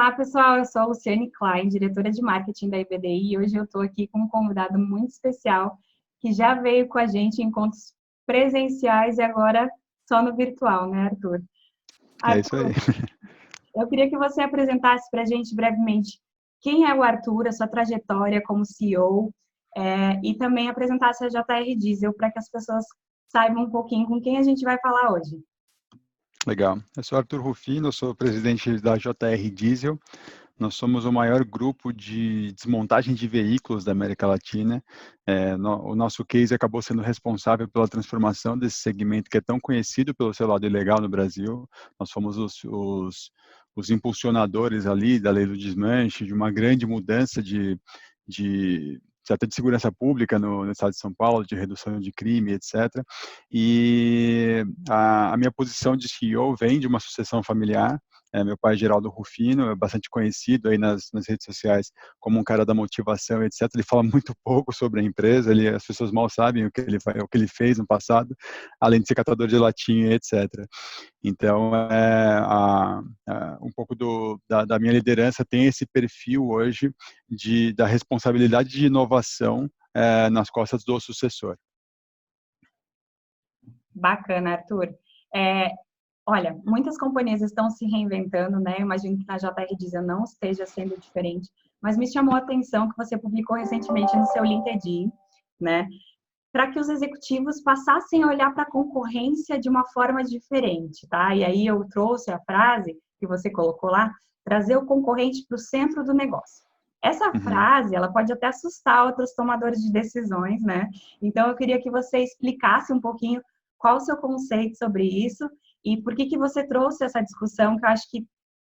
Olá, pessoal. Eu sou a Luciane Klein, diretora de marketing da IBDI, e hoje eu estou aqui com um convidado muito especial que já veio com a gente em encontros presenciais e agora só no virtual, né, Arthur? É isso aí. Arthur, eu queria que você apresentasse para a gente brevemente quem é o Arthur, a sua trajetória como CEO, e também apresentasse a JR Diesel para que as pessoas saibam um pouquinho com quem a gente vai falar hoje. Legal. Eu sou Arthur Rufino, eu sou presidente da JR Diesel. Nós somos o maior grupo de desmontagem de veículos da América Latina. O nosso case acabou sendo responsável pela transformação desse segmento que é tão conhecido pelo seu lado ilegal no Brasil. Nós fomos os impulsionadores ali da lei do desmanche, de uma grande mudança até de segurança pública no estado de São Paulo, de redução de crime, etc. E a minha posição de CEO vem de uma sucessão familiar. Meu pai, Geraldo Rufino, é bastante conhecido aí nas redes sociais como um cara da motivação, etc. Ele fala muito pouco sobre a empresa, as pessoas mal sabem o que ele fez no passado, além de ser catador de latinha, etc. Então, um pouco da minha liderança tem esse perfil hoje da responsabilidade de inovação nas costas do sucessor. Bacana, Arthur. Olha, muitas companhias estão se reinventando, né? Eu imagino que na JR Diesel não esteja sendo diferente, mas me chamou a atenção que você publicou recentemente no seu LinkedIn, né? Para que os executivos passassem a olhar para a concorrência de uma forma diferente, tá? E aí eu trouxe a frase que você colocou lá, trazer o concorrente para o centro do negócio. Essa frase, ela pode até assustar outros tomadores de decisões, né? Então, eu queria que você explicasse um pouquinho qual o seu conceito sobre isso e por que você trouxe essa discussão, que eu acho que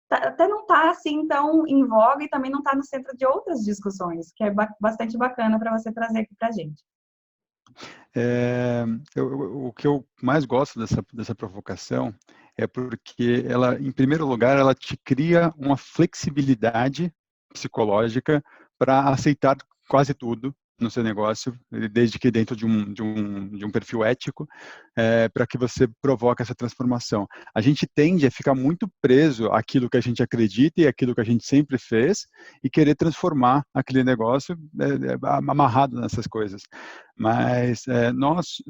até não está assim tão em voga e também não está no centro de outras discussões, que é bastante bacana para você trazer aqui para a gente. O que eu mais gosto dessa provocação é porque ela, em primeiro lugar, ela te cria uma flexibilidade psicológica para aceitar quase tudo no seu negócio, desde que dentro de um perfil ético, para que você provoque essa transformação. A gente tende a ficar muito preso àquilo que a gente acredita e àquilo que a gente sempre fez e querer transformar aquele negócio amarrado nessas coisas. Mas nós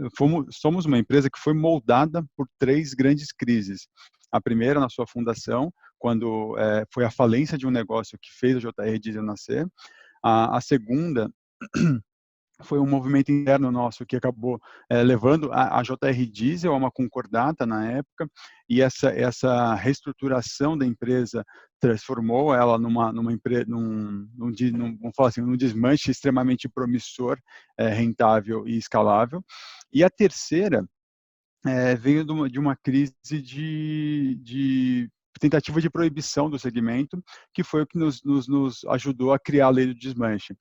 somos uma empresa que foi moldada por 3 grandes crises. A primeira, na sua fundação, quando foi a falência de um negócio que fez a JR Diesel nascer. A segunda foi um movimento interno nosso que acabou levando a JR Diesel a uma concordata na época, e essa reestruturação da empresa transformou ela numa empresa, vamos falar assim, num desmanche extremamente promissor, rentável e escalável. E a terceira veio de uma crise de tentativa de proibição do segmento, que foi o que nos ajudou a criar a lei do desmanche.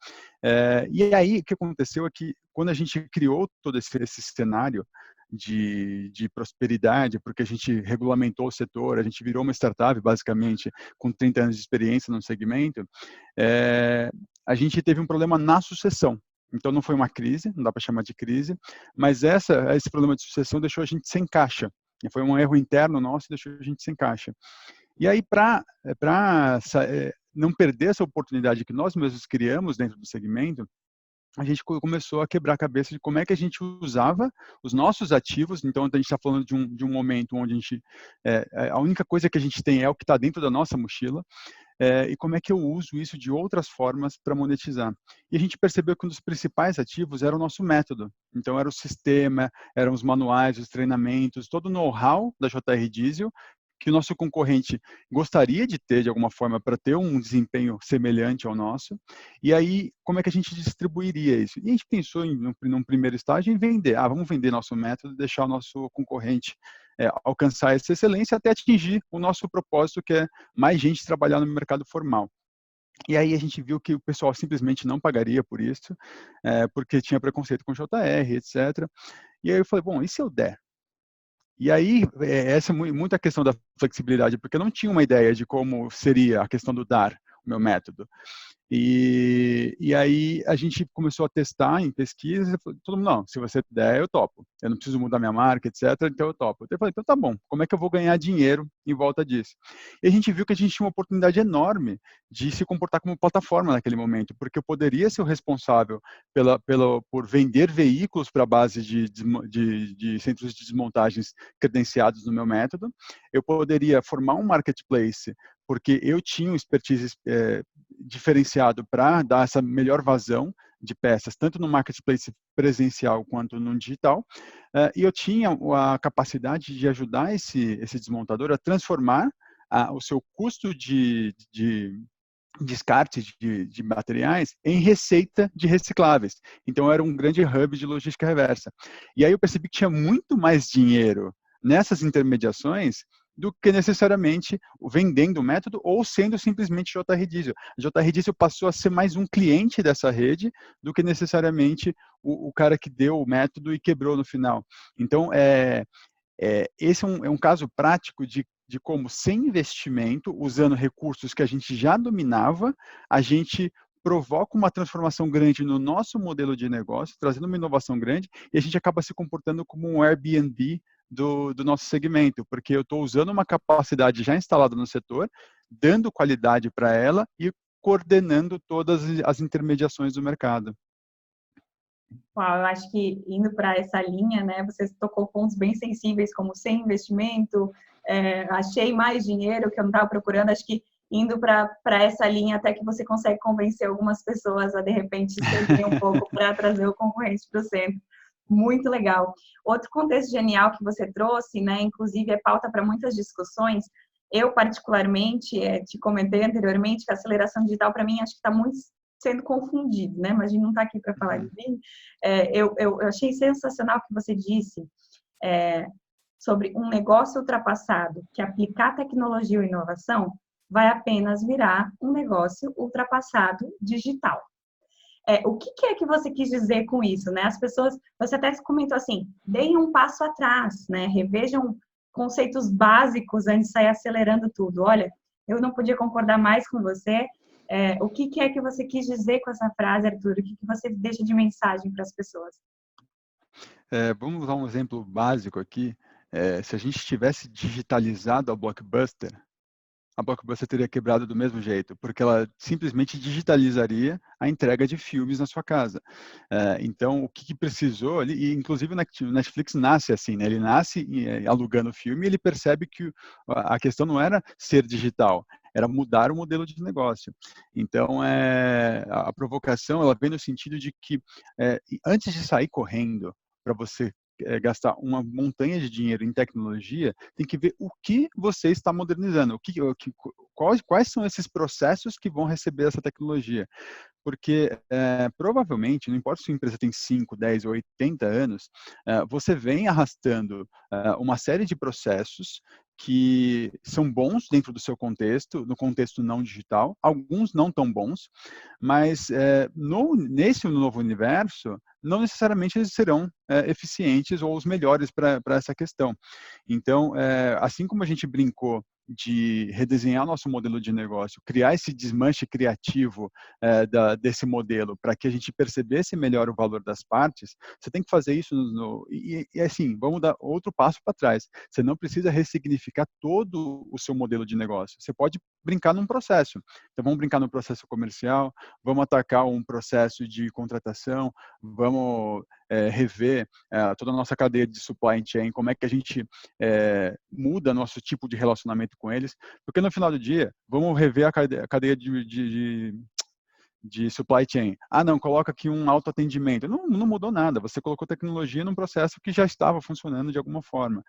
E aí, o que aconteceu é que, quando a gente criou todo esse cenário de prosperidade, porque a gente regulamentou o setor, a gente virou uma startup, basicamente, com 30 anos de experiência no segmento, a gente teve um problema na sucessão. Então, não foi uma crise, não dá para chamar de crise, mas esse problema de sucessão deixou a gente sem caixa. Foi um erro interno nosso e deixou a gente sem caixa. E aí, para não perder essa oportunidade que nós mesmos criamos dentro do segmento, a gente começou a quebrar a cabeça de como é que a gente usava os nossos ativos. Então, a gente está falando de um momento onde a única coisa que a gente tem é o que está dentro da nossa mochila. E como é que eu uso isso de outras formas para monetizar. E a gente percebeu que um dos principais ativos era o nosso método. Então, era o sistema, eram os manuais, os treinamentos, todo o know-how da JR Diesel, que o nosso concorrente gostaria de ter, de alguma forma, para ter um desempenho semelhante ao nosso. E aí, como é que a gente distribuiria isso? E a gente pensou, num primeiro estágio, em vender. Vamos vender nosso método, deixar o nosso concorrente alcançar essa excelência até atingir o nosso propósito, que é mais gente trabalhar no mercado formal. E aí a gente viu que o pessoal simplesmente não pagaria por isso, porque tinha preconceito com JR, etc. E aí eu falei, bom, e se eu der? E aí, essa é muito a questão da flexibilidade, porque eu não tinha uma ideia de como seria a questão do dar, o meu método. E E aí a gente começou a testar em pesquisa, todo mundo, não, se você der, eu topo. Eu não preciso mudar minha marca, etc., então eu topo. Eu falei, então tá bom, como é que eu vou ganhar dinheiro em volta disso? E a gente viu que a gente tinha uma oportunidade enorme de se comportar como plataforma naquele momento, porque eu poderia ser o responsável por vender veículos para a base de centros de desmontagens credenciados no meu método, eu poderia formar um marketplace, porque eu tinha um expertise diferenciado para dar essa melhor vazão de peças, tanto no marketplace presencial quanto no digital, e eu tinha a capacidade de ajudar esse desmontador a transformar o seu custo de descarte de materiais em receita de recicláveis. Então, era um grande hub de logística reversa. E aí eu percebi que tinha muito mais dinheiro nessas intermediações do que necessariamente vendendo o método ou sendo simplesmente JR Diesel. A JR Diesel passou a ser mais um cliente dessa rede do que necessariamente o cara que deu o método e quebrou no final. Então, esse é um caso prático de como, sem investimento, usando recursos que a gente já dominava, a gente provoca uma transformação grande no nosso modelo de negócio, trazendo uma inovação grande, e a gente acaba se comportando como um Airbnb do nosso segmento, porque eu estou usando uma capacidade já instalada no setor, dando qualidade para ela e coordenando todas as intermediações do mercado. Uau, eu acho que indo para essa linha, né, você tocou pontos bem sensíveis, como sem investimento, achei mais dinheiro que eu não estava procurando, acho que indo para essa linha até que você consegue convencer algumas pessoas a, de repente, ceder um pouco para trazer o concorrente para o centro. Muito legal. Outro contexto genial que você trouxe, né, inclusive é pauta para muitas discussões, eu particularmente, te comentei anteriormente que a aceleração digital, para mim, acho que está muito sendo confundido, né? Mas a gente não está aqui para falar de mim. Eu achei sensacional o que você disse sobre um negócio ultrapassado, que aplicar tecnologia ou inovação vai apenas virar um negócio ultrapassado digital. O que é que você quis dizer com isso, né? As pessoas, você até comentou assim, deem um passo atrás, né? Revejam conceitos básicos antes de sair acelerando tudo. Olha, eu não podia concordar mais com você. O que é que você quis dizer com essa frase, Arthur? O que você deixa de mensagem para as pessoas? Vamos usar um exemplo básico aqui. Se a gente tivesse digitalizado a Blockbuster teria quebrado do mesmo jeito, porque ela simplesmente digitalizaria a entrega de filmes na sua casa. Então, o que precisou ali, e inclusive o Netflix nasce assim, né? Ele nasce alugando filme e ele percebe que a questão não era ser digital, era mudar o modelo de negócio. Então, a provocação, ela vem no sentido de que, antes de sair correndo para você gastar uma montanha de dinheiro em tecnologia, tem que ver o que você está modernizando, quais são esses processos que vão receber essa tecnologia. Porque provavelmente, não importa se a empresa tem 5, 10 ou 80 anos, você vem arrastando uma série de processos que são bons dentro do seu contexto, no contexto não digital, alguns não tão bons, mas nesse novo universo, não necessariamente eles serão eficientes ou os melhores para essa questão. Então, assim como a gente brincou de redesenhar nosso modelo de negócio, criar esse desmanche criativo desse modelo para que a gente percebesse melhor o valor das partes, você tem que fazer isso e assim, vamos dar outro passo para trás. Você não precisa ressignificar todo o seu modelo de negócio. Você pode brincar num processo. Então, vamos brincar no processo comercial, vamos atacar um processo de contratação, vamos rever toda a nossa cadeia de supply chain, como é que a gente muda nosso tipo de relacionamento com eles, porque no final do dia, vamos rever a cadeia de supply chain. Não, coloca aqui um autoatendimento. Não mudou nada, você colocou tecnologia num processo que já estava funcionando de alguma forma.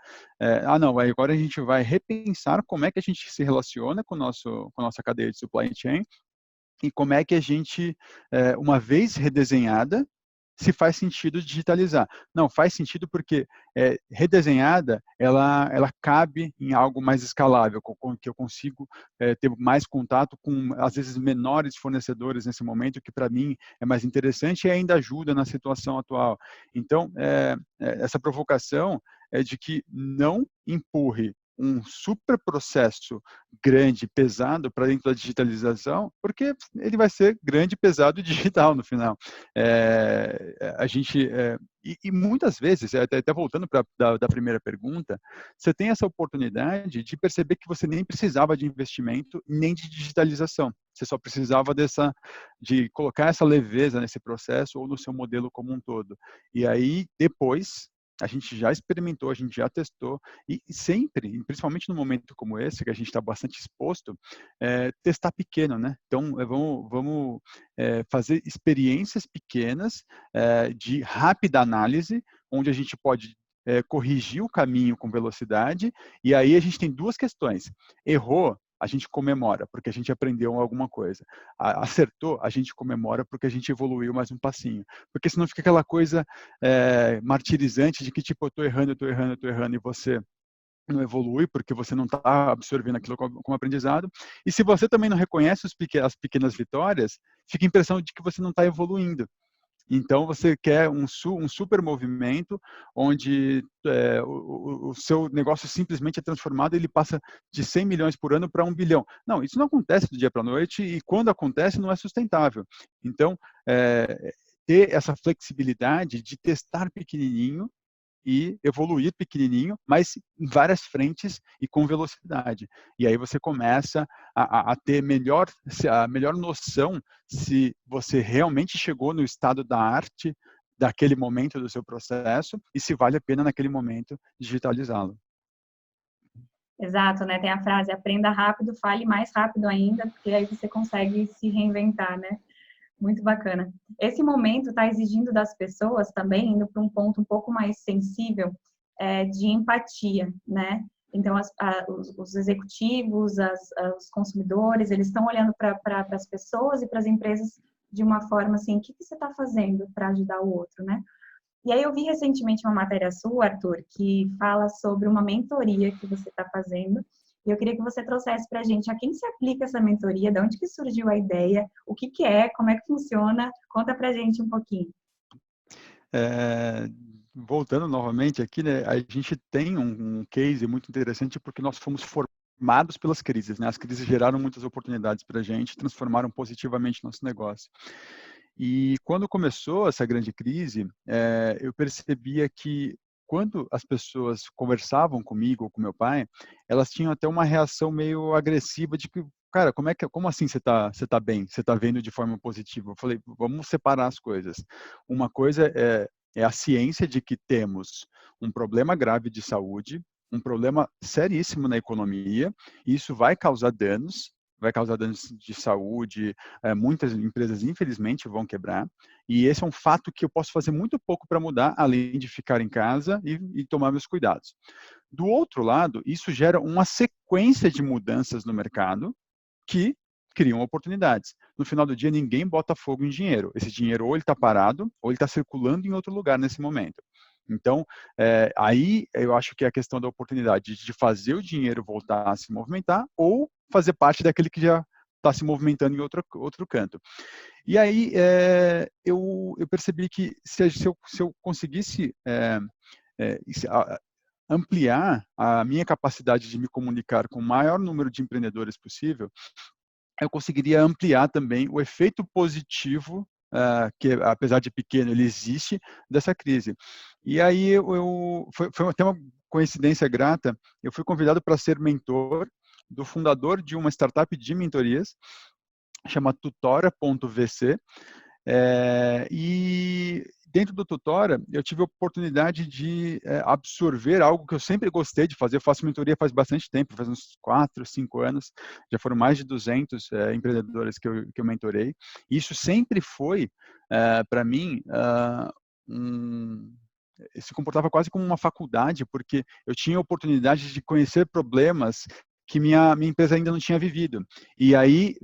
Não, agora a gente vai repensar como é que a gente se relaciona com a nossa cadeia de supply chain e como é que a gente, uma vez redesenhada, se faz sentido digitalizar. Não, faz sentido porque redesenhada, ela cabe em algo mais escalável, que eu consigo ter mais contato com, às vezes, menores fornecedores nesse momento, que para mim é mais interessante e ainda ajuda na situação atual. Então, essa provocação é de que não empurre um super processo grande, pesado para dentro da digitalização, porque ele vai ser grande, pesado e digital no final. A gente e muitas vezes, até voltando para da primeira pergunta, você tem essa oportunidade de perceber que você nem precisava de investimento nem de digitalização. Você só precisava de colocar essa leveza nesse processo ou no seu modelo como um todo. E aí, depois, a gente já experimentou, a gente já testou, e sempre, principalmente num momento como esse, que a gente está bastante exposto, testar pequeno, né? Então, vamos fazer experiências pequenas de rápida análise, onde a gente pode corrigir o caminho com velocidade, e aí a gente tem duas questões. Errou, a gente comemora, porque a gente aprendeu alguma coisa. Acertou, a gente comemora, porque a gente evoluiu mais um passinho. Porque senão fica aquela coisa martirizante de que, tipo, eu tô errando, e você não evolui porque você não está absorvendo aquilo como aprendizado. E se você também não reconhece as pequenas vitórias, fica a impressão de que você não está evoluindo. Então, você quer um super movimento onde o seu negócio simplesmente é transformado e ele passa de 100 milhões por ano para 1 bilhão. Não, isso não acontece do dia para a noite e quando acontece não é sustentável. Então, ter essa flexibilidade de testar pequenininho e evoluir pequenininho, mas em várias frentes e com velocidade. E aí você começa a ter a melhor noção se você realmente chegou no estado da arte daquele momento do seu processo e se vale a pena naquele momento digitalizá-lo. Exato, né? Tem a frase, aprenda rápido, fale mais rápido ainda, porque aí você consegue se reinventar, né? Muito bacana. Esse momento está exigindo das pessoas também, indo para um ponto um pouco mais sensível, de empatia, né? Então, os executivos, os consumidores, eles estão olhando para as pessoas e para as empresas de uma forma assim, o que você está fazendo para ajudar o outro, né? E aí eu vi recentemente uma matéria sua, Arthur, que fala sobre uma mentoria que você está fazendo. E eu queria que você trouxesse para a gente a quem se aplica essa mentoria, de onde que surgiu a ideia, o que que é, como é que funciona. Conta para a gente um pouquinho. Voltando novamente aqui, né, a gente tem um case muito interessante porque nós fomos formados pelas crises, né? As crises geraram muitas oportunidades para a gente, transformaram positivamente nosso negócio. E quando começou essa grande crise, eu percebia que quando as pessoas conversavam comigo ou com meu pai, elas tinham até uma reação meio agressiva de que, cara, como assim você tá bem? Você está vendo de forma positiva? Eu falei, vamos separar as coisas. Uma coisa é a ciência de que temos um problema grave de saúde, um problema seríssimo na economia, e isso vai causar danos de saúde, muitas empresas, infelizmente, vão quebrar, e esse é um fato que eu posso fazer muito pouco para mudar, além de ficar em casa e tomar meus cuidados. Do outro lado, isso gera uma sequência de mudanças no mercado que criam oportunidades. No final do dia, ninguém bota fogo em dinheiro. Esse dinheiro ou ele está parado, ou ele está circulando em outro lugar nesse momento. Então, aí eu acho que é a questão da oportunidade de fazer o dinheiro voltar a se movimentar ou fazer parte daquele que já está se movimentando em outro canto. E aí eu percebi que se eu conseguisse ampliar a minha capacidade de me comunicar com o maior número de empreendedores possível, eu conseguiria ampliar também o efeito positivo, que apesar de pequeno, ele existe, dessa crise. E aí foi até uma coincidência grata, eu fui convidado para ser mentor do fundador de uma startup de mentorias, chama tutora.vc, e dentro do Tutora, eu tive a oportunidade de absorver algo que eu sempre gostei de fazer. Eu faço mentoria faz bastante tempo, faz uns 4, 5 anos. Já foram mais de 200 empreendedores que eu mentorei. E isso sempre foi, para mim, se comportava quase como uma faculdade, porque eu tinha a oportunidade de conhecer problemas que minha empresa ainda não tinha vivido. E aí,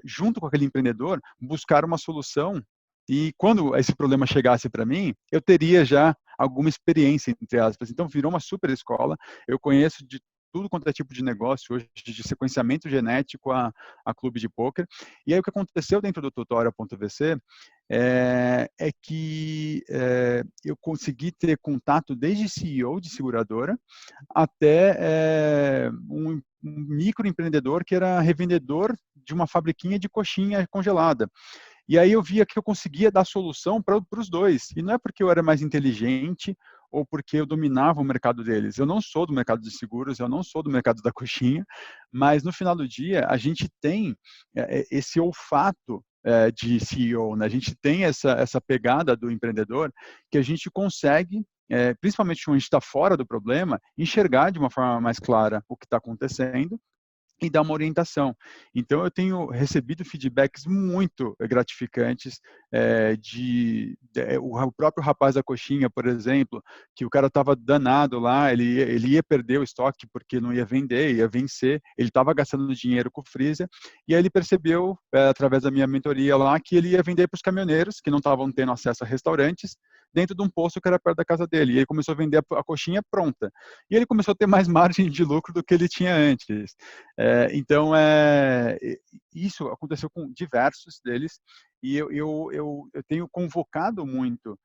junto com aquele empreendedor, buscar uma solução. E quando esse problema chegasse para mim, eu teria já alguma experiência, entre aspas. Então, virou uma super escola. Eu conheço de tudo quanto é tipo de negócio hoje, de sequenciamento genético a clube de pôquer. E aí, o que aconteceu dentro do Tutora.vc é que eu consegui ter contato desde CEO de seguradora até um microempreendedor que era revendedor de uma fabriquinha de coxinha congelada. E aí eu via que eu conseguia dar solução para os dois. E não é porque eu era mais inteligente ou porque eu dominava o mercado deles. Eu não sou do mercado de seguros, eu não sou do mercado da coxinha, mas no final do dia a gente tem esse olfato de CEO, né? A gente tem essa pegada do empreendedor que a gente consegue, principalmente quando a gente está fora do problema, enxergar de uma forma mais clara o que está acontecendo e dar uma orientação. Então, eu tenho recebido feedbacks muito gratificantes o próprio rapaz da coxinha, por exemplo, que o cara estava danado lá, ele ia perder o estoque porque não ia vender, ia vencer, ele estava gastando dinheiro com o freezer, e aí ele percebeu, através da minha mentoria lá, que ele ia vender para os caminhoneiros, que não estavam tendo acesso a restaurantes, dentro de um posto que era perto da casa dele. E ele começou a vender a coxinha pronta. E ele começou a ter mais margem de lucro do que ele tinha antes. Então, isso aconteceu com diversos deles, e eu tenho convocado muito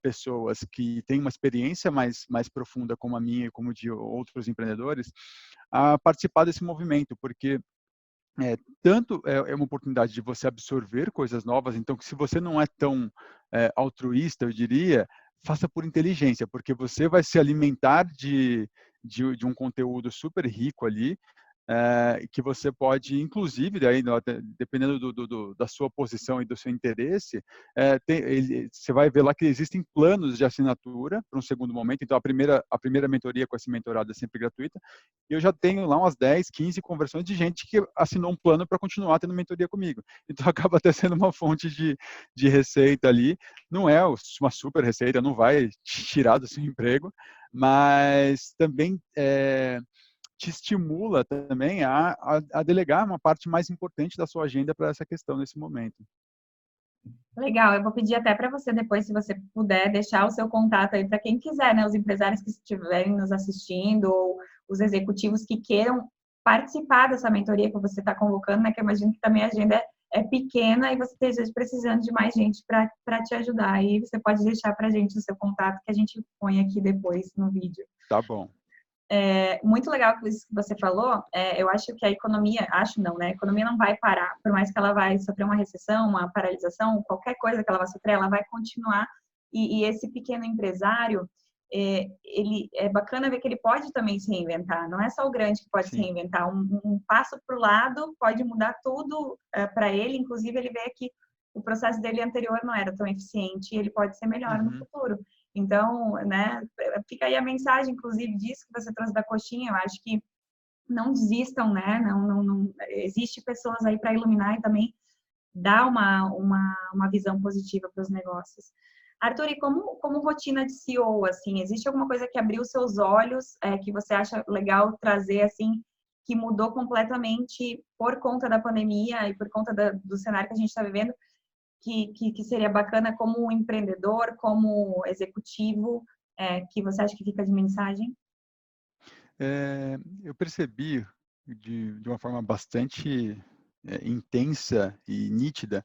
pessoas que têm uma experiência mais profunda como a minha e como de outros empreendedores a participar desse movimento, porque tanto é uma oportunidade de você absorver coisas novas, então que se você não é tão altruísta, eu diria, faça por inteligência, porque você vai se alimentar de um conteúdo super rico ali, que você pode, inclusive, daí, dependendo da sua posição e do seu interesse, você vai ver lá que existem planos de assinatura para um segundo momento. Então, a primeira mentoria com esse mentorado é sempre gratuita. E eu já tenho lá umas 10, 15 conversões de gente que assinou um plano para continuar tendo mentoria comigo. Então, acaba até sendo uma fonte de receita ali. Não é uma super receita, não vai te tirar do seu emprego, mas também te estimula também a delegar uma parte mais importante da sua agenda para essa questão nesse momento. Legal, eu vou pedir até para você depois, se você puder, deixar o seu contato aí para quem quiser, né? Os empresários que estiverem nos assistindo ou os executivos que queiram participar dessa mentoria que você está convocando, né? Que eu imagino que também a agenda é pequena e você esteja precisando de mais gente para te ajudar. Aí você pode deixar para a gente o seu contato que a gente põe aqui depois no vídeo. Tá bom. Muito legal isso que você falou. Eu acho que a economia, acho não, né? A economia não vai parar, por mais que ela vai sofrer uma recessão, uma paralisação, qualquer coisa que ela vai sofrer, ela vai continuar. E esse pequeno empresário, ele é bacana ver que ele pode também se reinventar. Não é só o grande que pode se Sim. reinventar. Um passo para o lado pode mudar tudo para ele. Inclusive, ele vê que o processo dele anterior não era tão eficiente e ele pode ser melhor no Uhum. futuro. Então, né, fica aí a mensagem, inclusive, disso que você trouxe da coxinha. Eu acho que não desistam, né? Não existe pessoas aí para iluminar e também dar uma visão positiva para os negócios. Arthur, e como rotina de CEO, assim, existe alguma coisa que abriu seus olhos, que você acha legal trazer, assim, que mudou completamente por conta da pandemia e por conta do cenário que a gente está vivendo? Que seria bacana como empreendedor, como executivo, que você acha que fica de mensagem? Eu percebi de uma forma bastante intensa e nítida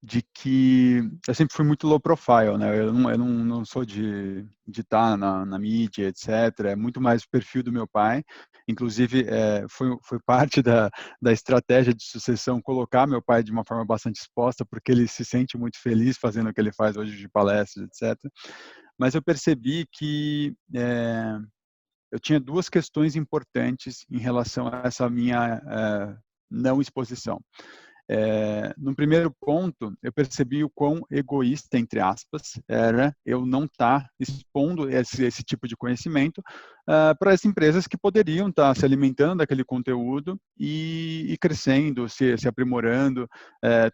de que eu sempre fui muito low profile, né? Eu não sou de estar na mídia, etc. É muito mais o perfil do meu pai. Inclusive, foi parte da estratégia de sucessão colocar meu pai de uma forma bastante exposta, porque ele se sente muito feliz fazendo o que ele faz hoje de palestras, etc. Mas eu percebi que eu tinha duas questões importantes em relação a essa minha não exposição. No primeiro ponto, eu percebi o quão egoísta, entre aspas, era eu não estar expondo esse tipo de conhecimento para as empresas que poderiam estar se alimentando daquele conteúdo e crescendo, se aprimorando.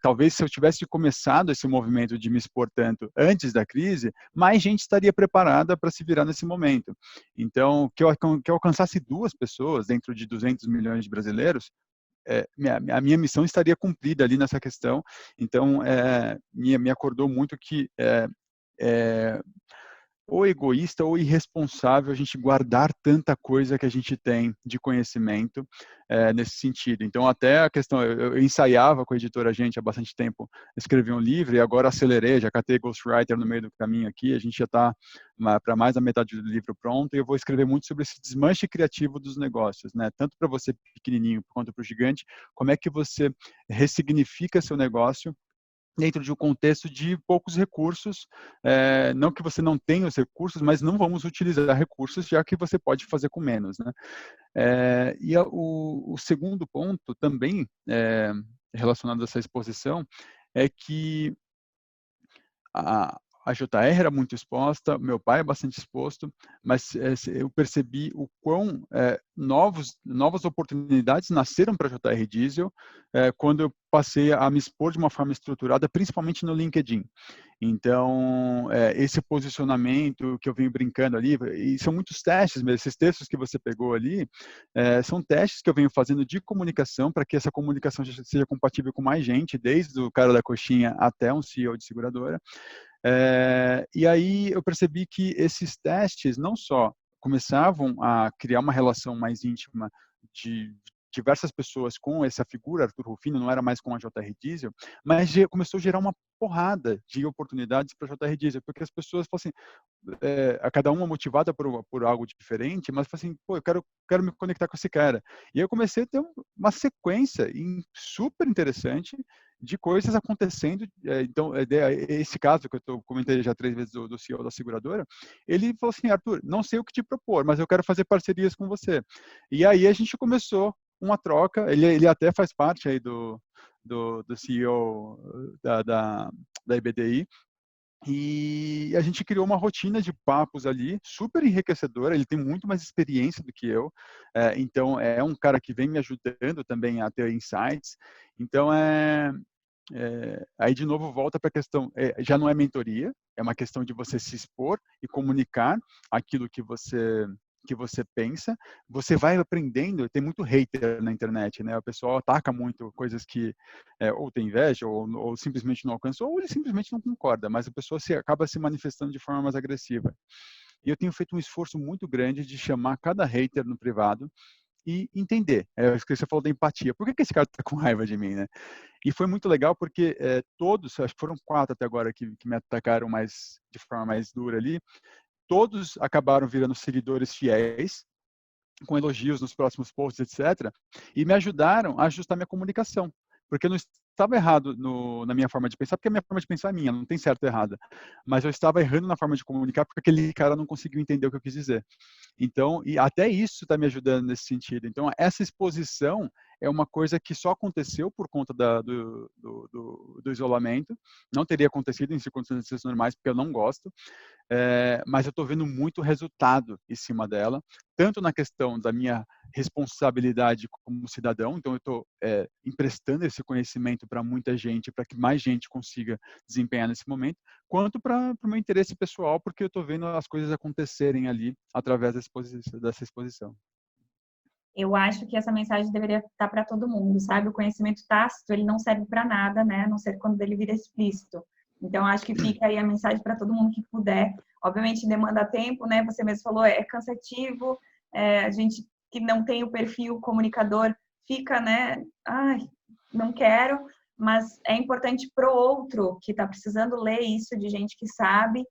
Talvez se eu tivesse começado esse movimento de me expor tanto antes da crise, mais gente estaria preparada para se virar nesse momento. Então, que eu alcançasse duas pessoas dentro de 200 milhões de brasileiros, a minha missão estaria cumprida ali nessa questão. Então, me acordou muito que ou egoísta ou irresponsável a gente guardar tanta coisa que a gente tem de conhecimento nesse sentido. Então, até a questão, eu ensaiava com a editora Gente há bastante tempo, escrevi um livro e agora acelerei, já catei Ghostwriter no meio do caminho aqui, a gente já está para mais da metade do livro pronto e eu vou escrever muito sobre esse desmanche criativo dos negócios, né? Tanto para você pequenininho quanto para o gigante, como é que você ressignifica seu negócio dentro de um contexto de poucos recursos, não que você não tenha os recursos, mas não vamos utilizar recursos, já que você pode fazer com menos, né? O segundo ponto também relacionado a essa exposição é que a JR era muito exposta, meu pai é bastante exposto, mas eu percebi o quão novas oportunidades nasceram para a JR Diesel quando eu passei a me expor de uma forma estruturada, principalmente no LinkedIn. Então, esse posicionamento que eu venho brincando ali, e são muitos testes, mas esses textos que você pegou ali, são testes que eu venho fazendo de comunicação para que essa comunicação seja compatível com mais gente, desde o cara da coxinha até um CEO de seguradora. E aí eu percebi que esses testes não só começavam a criar uma relação mais íntima de diversas pessoas com essa figura, Arthur Rufino, não era mais com a JR Diesel, mas começou a gerar uma porrada de oportunidades para a JR Diesel, porque as pessoas fossem, a cada uma motivada por algo diferente, mas assim, pô, eu quero me conectar com esse cara. E eu comecei a ter uma sequência super interessante de coisas acontecendo. Então, esse caso que eu comentei já 3 vezes do CEO da seguradora, ele falou assim, Arthur, não sei o que te propor, mas eu quero fazer parcerias com você. E aí a gente começou uma troca, ele até faz parte aí do CEO da IBDI, e a gente criou uma rotina de papos ali, super enriquecedora. Ele tem muito mais experiência do que eu, então é um cara que vem me ajudando também a ter insights. Então, aí de novo volta para a questão, já não é mentoria, é uma questão de você se expor e comunicar aquilo que você pensa. Você vai aprendendo, tem muito hater na internet, né? O pessoal ataca muito coisas que ou tem inveja, ou simplesmente não alcançou, ou ele simplesmente não concorda, mas a pessoa acaba se manifestando de forma mais agressiva. E eu tenho feito um esforço muito grande de chamar cada hater no privado e entender. Acho que você falou da empatia. Por que esse cara está com raiva de mim, né? E foi muito legal porque todos, acho que foram 4 até agora que me atacaram de forma mais dura ali, todos acabaram virando seguidores fiéis, com elogios nos próximos posts, etc. E me ajudaram a ajustar minha comunicação. Porque eu não estava errado na minha forma de pensar, porque a minha forma de pensar é minha, não tem certo ou errada. Mas eu estava errando na forma de comunicar, porque aquele cara não conseguiu entender o que eu quis dizer. Então, e até isso está me ajudando nesse sentido. Então, essa exposição é uma coisa que só aconteceu por conta do isolamento. Não teria acontecido em circunstâncias normais, porque eu não gosto. Mas eu estou vendo muito resultado em cima dela, tanto na questão da minha responsabilidade como cidadão, então eu estou emprestando esse conhecimento para muita gente, para que mais gente consiga desempenhar nesse momento, quanto para o meu interesse pessoal, porque eu estou vendo as coisas acontecerem ali através dessa exposição. Eu acho que essa mensagem deveria estar para todo mundo, sabe? O conhecimento tácito, ele não serve para nada, né? A não ser quando ele vira explícito. Então, acho que fica aí a mensagem para todo mundo que puder. Obviamente, demanda tempo, né? Você mesmo falou, é cansativo. A gente que não tem o perfil comunicador fica, né? Ai, não quero. Mas é importante pro outro que está precisando ler isso de gente que sabe.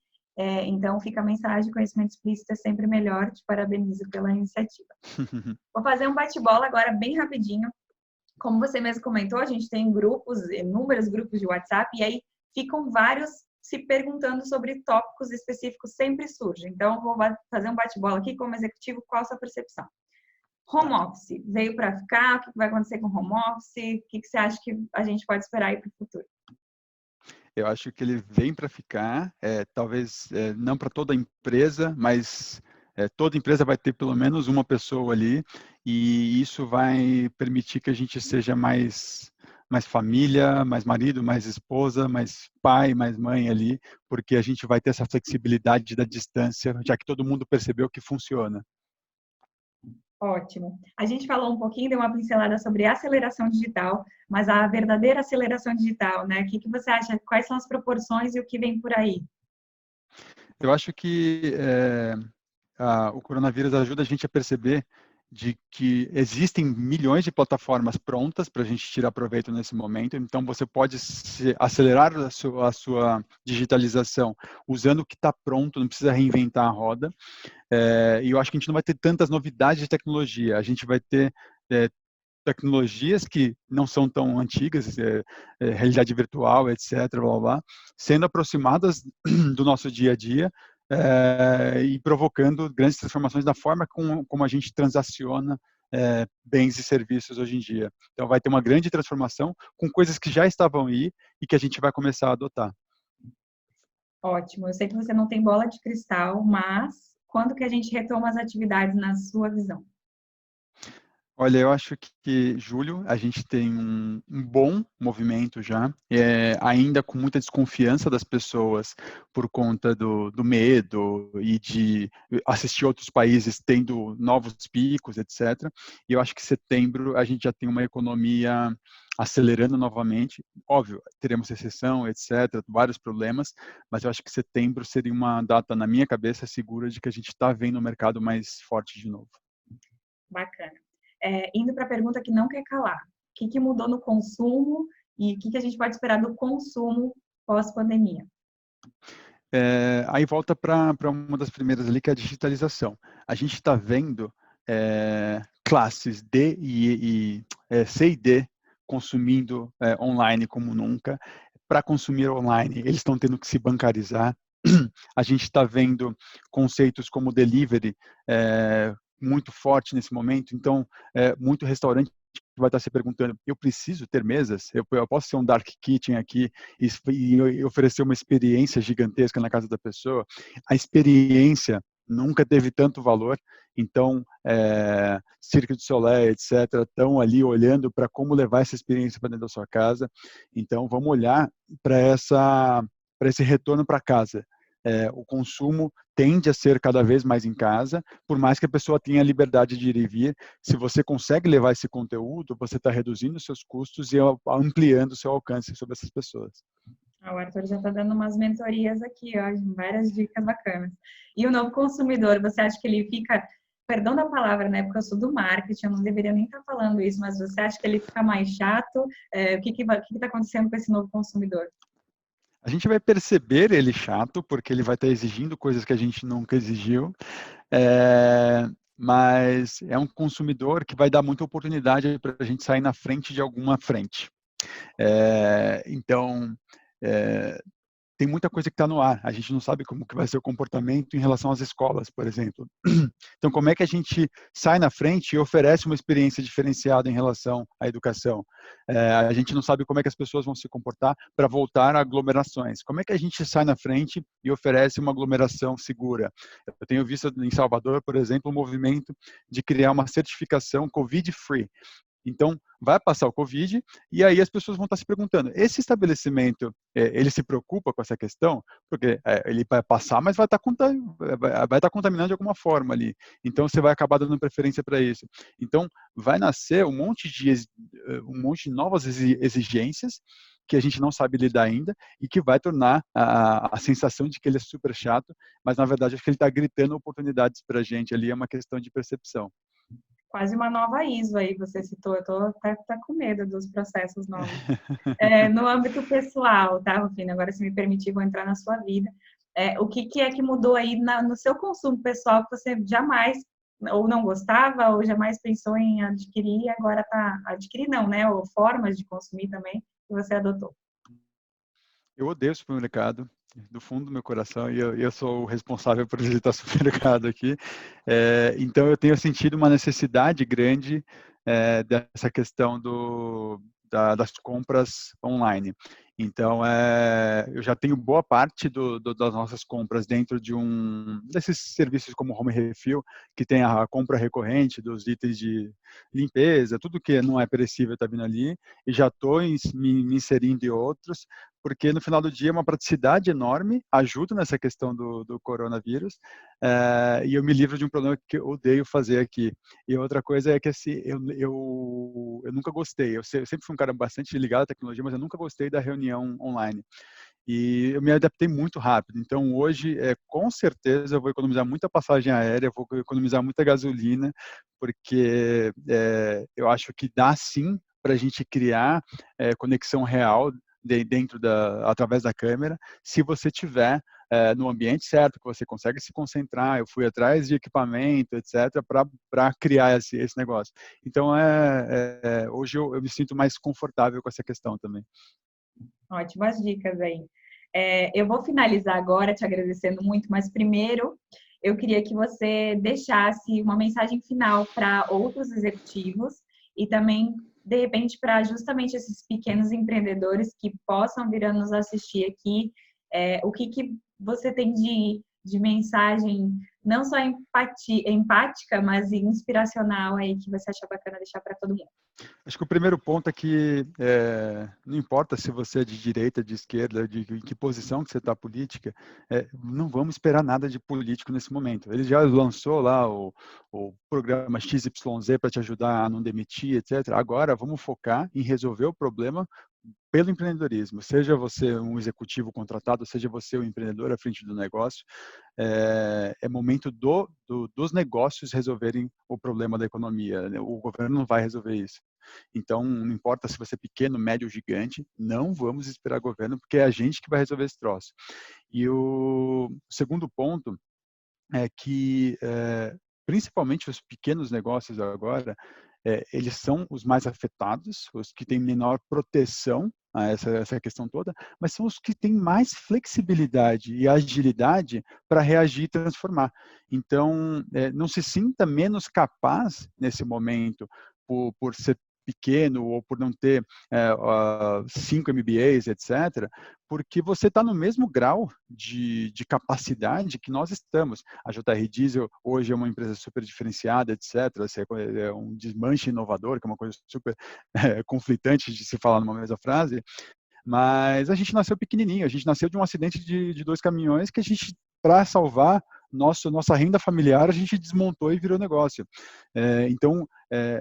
Então, fica a mensagem, conhecimento explícito é sempre melhor. Te parabenizo pela iniciativa. Vou fazer um bate-bola agora bem rapidinho. Como você mesmo comentou, a gente tem grupos, inúmeros grupos de WhatsApp, e aí ficam vários se perguntando sobre tópicos específicos, sempre surge. Então, vou fazer um bate-bola aqui como executivo, qual a sua percepção? Home office, veio para ficar? O que vai acontecer com o home office? O que você acha que a gente pode esperar aí para o futuro? Eu acho que ele vem para ficar, talvez não para toda empresa, mas toda empresa vai ter pelo menos uma pessoa ali, e isso vai permitir que a gente seja mais família, mais marido, mais esposa, mais pai, mais mãe ali, porque a gente vai ter essa flexibilidade da distância, já que todo mundo percebeu que funciona. Ótimo. A gente falou um pouquinho, deu uma pincelada sobre aceleração digital, mas a verdadeira aceleração digital, né? O que você acha? Quais são as proporções e o que vem por aí? Eu acho que o coronavírus ajuda a gente a perceber de que existem milhões de plataformas prontas para a gente tirar proveito nesse momento. Então, você pode acelerar a sua digitalização usando o que está pronto, não precisa reinventar a roda. E eu acho que a gente não vai ter tantas novidades de tecnologia. A gente vai ter tecnologias que não são tão antigas, realidade virtual, etc., blá, blá, blá, sendo aproximadas do nosso dia a dia e provocando grandes transformações da forma como a gente transaciona bens e serviços hoje em dia. Então, vai ter uma grande transformação com coisas que já estavam aí e que a gente vai começar a adotar. Ótimo. Eu sei que você não tem bola de cristal, mas quando que a gente retoma as atividades na sua visão? Olha, eu acho que julho a gente tem um bom movimento já, ainda com muita desconfiança das pessoas por conta do medo e de assistir outros países tendo novos picos, etc. E eu acho que setembro a gente já tem uma economia acelerando novamente. Óbvio, teremos recessão, etc., vários problemas, mas eu acho que setembro seria uma data, na minha cabeça, segura de que a gente está vendo o mercado mais forte de novo. Bacana. Indo para a pergunta que não quer calar. O que mudou no consumo e o que a gente pode esperar do consumo pós-pandemia? Aí volta para uma das primeiras ali, que é a digitalização. A gente está vendo classes D C e D consumindo online como nunca. Para consumir online, eles estão tendo que se bancarizar. A gente está vendo conceitos como delivery muito forte nesse momento. Então, muito restaurante vai estar se perguntando: eu preciso ter mesas? Eu posso ser um dark kitchen aqui e oferecer uma experiência gigantesca na casa da pessoa? A experiência nunca teve tanto valor. Então, Cirque du Soleil, etc., estão ali olhando para como levar essa experiência para dentro da sua casa. Então, vamos olhar para esse retorno para casa. O consumo tende a ser cada vez mais em casa, por mais que a pessoa tenha a liberdade de ir e vir. Se você consegue levar esse conteúdo, você está reduzindo os seus custos e ampliando o seu alcance sobre essas pessoas. O Arthur já está dando umas mentorias aqui, ó, várias dicas bacanas. E o novo consumidor, você acha que ele fica, perdão da palavra, né, porque eu sou do marketing, eu não deveria nem estar falando isso, mas você acha que ele fica mais chato? O que está acontecendo com esse novo consumidor? A gente vai perceber ele chato, porque ele vai estar exigindo coisas que a gente nunca exigiu, mas é um consumidor que vai dar muita oportunidade para a gente sair na frente de alguma frente. Então, tem muita coisa que está no ar. A gente não sabe como que vai ser o comportamento em relação às escolas, por exemplo. Então, como é que a gente sai na frente e oferece uma experiência diferenciada em relação à educação? A gente não sabe como é que as pessoas vão se comportar para voltar a aglomerações. Como é que a gente sai na frente e oferece uma aglomeração segura? Eu tenho visto em Salvador, por exemplo, um movimento de criar uma certificação COVID-free. Então, vai passar o Covid e aí as pessoas vão estar se perguntando: esse estabelecimento, ele se preocupa com essa questão? Porque ele vai passar, mas vai estar contaminando de alguma forma ali. Então, você vai acabar dando preferência para isso. Então, vai nascer um monte de novas exigências que a gente não sabe lidar ainda e que vai tornar a sensação de que ele é super chato, mas na verdade acho que ele está gritando oportunidades para a gente ali, é uma questão de percepção. Quase uma nova ISO aí, você citou, eu estou até com medo dos processos novos. No âmbito pessoal, tá, Rufino? Agora, se me permitir, vou entrar na sua vida. O que é que mudou aí no seu consumo pessoal que você jamais, ou não gostava, ou jamais pensou em adquirir, e agora está adquirir não, né? Ou formas de consumir também, que você adotou? Eu odeio supermercado, do fundo do meu coração, e eu sou o responsável por visitar supermercado aqui. Então, eu tenho sentido uma necessidade grande dessa questão das compras online. Então, eu já tenho boa parte das nossas compras dentro de desses serviços como Home Refill, que tem a compra recorrente dos itens de limpeza, tudo que não é perecível está vindo ali, e já estou me inserindo em outros, porque no final do dia é uma praticidade enorme, ajuda nessa questão do coronavírus, e eu me livro de um problema que eu odeio fazer aqui. E outra coisa é que assim, eu nunca gostei, eu sempre fui um cara bastante ligado à tecnologia, mas eu nunca gostei da reunião online. E eu me adaptei muito rápido. Então, hoje, com certeza, eu vou economizar muita passagem aérea, vou economizar muita gasolina, porque eu acho que dá sim para a gente criar conexão real através da câmera, se você tiver no ambiente certo, que você consegue se concentrar. Eu fui atrás de equipamento, etc., para criar esse negócio. Então, hoje eu me sinto mais confortável com essa questão também. Ótimas dicas aí. Eu vou finalizar agora te agradecendo muito, mas primeiro eu queria que você deixasse uma mensagem final para outros executivos e também, de repente, para justamente esses pequenos empreendedores que possam vir a nos assistir aqui, o que você tem de mensagem, não só empática, mas inspiracional aí que você acha bacana deixar para todo mundo. Acho que o primeiro ponto é que não importa se você é de direita, de esquerda, em que posição que você está política, não vamos esperar nada de político nesse momento. Ele já lançou lá o programa XYZ para te ajudar a não demitir, etc. Agora vamos focar em resolver o problema pelo empreendedorismo, seja você um executivo contratado, seja você um empreendedor à frente do negócio, é momento dos negócios resolverem o problema da economia. O governo não vai resolver isso. Então, não importa se você é pequeno, médio ou gigante, não vamos esperar governo, porque é a gente que vai resolver esse troço. E o segundo ponto é que, principalmente os pequenos negócios agora, eles são os mais afetados, os que têm menor proteção a essa questão toda, mas são os que têm mais flexibilidade e agilidade para reagir e transformar. Então, não se sinta menos capaz nesse momento por ser pequeno ou por não ter 5 MBAs, etc., porque você está no mesmo grau de capacidade que nós estamos. A JR Diesel hoje é uma empresa super diferenciada, etc., é um desmanche inovador, que é uma coisa super conflitante de se falar numa mesma frase, mas a gente nasceu pequenininho, a gente nasceu de um acidente de 2 caminhões que a gente, para salvar nossa renda familiar, a gente desmontou e virou negócio. Então,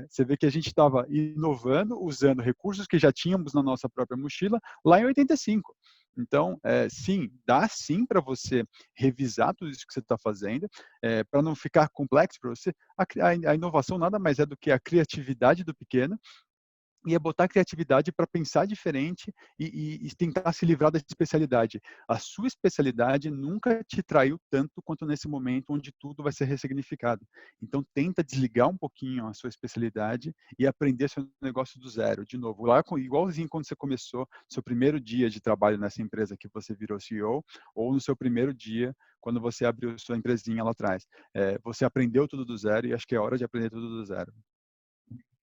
você vê que a gente estava inovando, usando recursos que já tínhamos na nossa própria mochila lá em 85. Então, sim, dá sim para você revisar tudo isso que você está fazendo, para não ficar complexo para você. A inovação nada mais é do que a criatividade do pequeno, e é botar criatividade para pensar diferente e tentar se livrar da especialidade. A sua especialidade nunca te traiu tanto quanto nesse momento onde tudo vai ser ressignificado. Então, tenta desligar um pouquinho a sua especialidade e aprender seu negócio do zero, de novo. Lá, igualzinho quando você começou seu primeiro dia de trabalho nessa empresa que você virou CEO, ou no seu primeiro dia quando você abriu sua empresinha lá atrás. Você aprendeu tudo do zero e acho que é hora de aprender tudo do zero.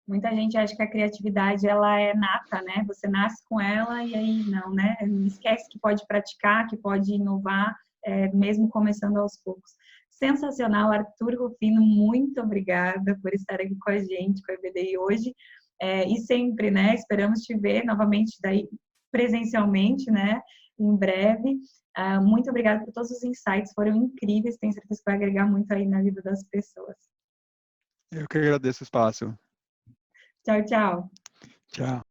Muita gente acha que a criatividade ela é nata, né? Você nasce com ela e aí não, né? Esquece que pode praticar, que pode inovar, mesmo começando aos poucos. Sensacional, Arthur Rufino, muito obrigada por estar aqui com a gente, com a EBDI hoje. E sempre, né? Esperamos te ver novamente daí presencialmente, né? Em breve. Muito obrigada por todos os insights, foram incríveis. Tenho certeza que vai agregar muito aí na vida das pessoas. Eu que agradeço o espaço. Tchau, tchau. Tchau.